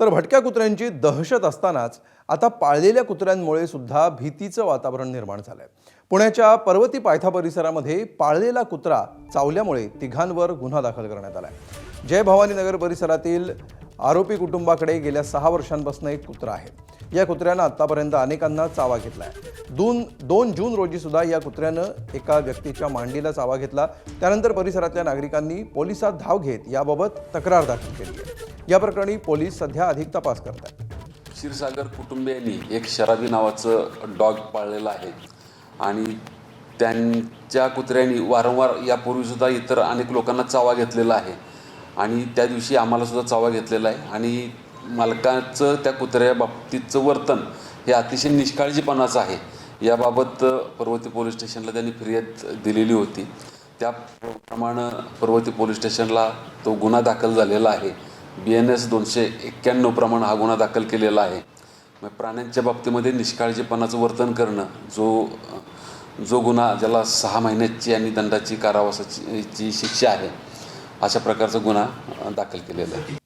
तर भटक्या कुत्र्यांची दहशत असतानाच आता पाळलेल्या कुत्र्यांमुळे सुद्धा भीतीचं वातावरण निर्माण झालंय। पुण्याच्या पर्वती पायथा परिसरामध्ये पाळलेला कुत्रा चावल्यामुळे तिघांवर गुन्हा दाखल करण्यात आलाय। जय भवानी नगर परिसरातील आरोपी कुटुंबाकडे गेल्या 6 वर्षांपासून एक कुत्रा आहे। या कुत्र्यानं आतापर्यंत अनेकांना चावा घेतलाय। 2 जून रोजी सुद्धा या कुत्र्यानं एका व्यक्तीच्या मांडीला चावा घेतला। त्यानंतर परिसरातल्या नागरिकांनी पोलिसात धाव घेत याबाबत तक्रार दाखल केली आहे। या प्रकरणी पोलीस सध्या अधिक तपास करत आहेत। क्षीरसागर कुटुंबियांनी एक शराबी नावाचं डॉग पाळलेलं आहे आणि त्यांच्या कुत्र्यांनी वारंवार यापूर्वी सुद्धा इतर अनेक लोकांना चावा घेतलेला आहे आणि त्या दिवशी आम्हाला सुद्धा चावा घेतलेला आहे आणि मालकाचं त्या कुत्र्या बाबतीतचं वर्तन हे अतिशय निष्काळजीपणाचं आहे। याबाबत पर्वती पोलीस स्टेशनला त्यांनी फिर्याद दिलेली होती। त्याप्रमाणे पर्वती पोलीस स्टेशनला तो गुन्हा दाखल झालेला आहे। BNS 291 प्रमाणे हा गुन्हा दाखल केलेला आहे। प्राण्यांच्या बाबतीमध्ये निष्काळजीपणाचं वर्तन करणं जो गुन्हा ज्याला 6 महिन्याची आणि दंडाची कारावासाची शिक्षा आहे, अशा प्रकारचा गुन्हा दाखल केलेला आहे।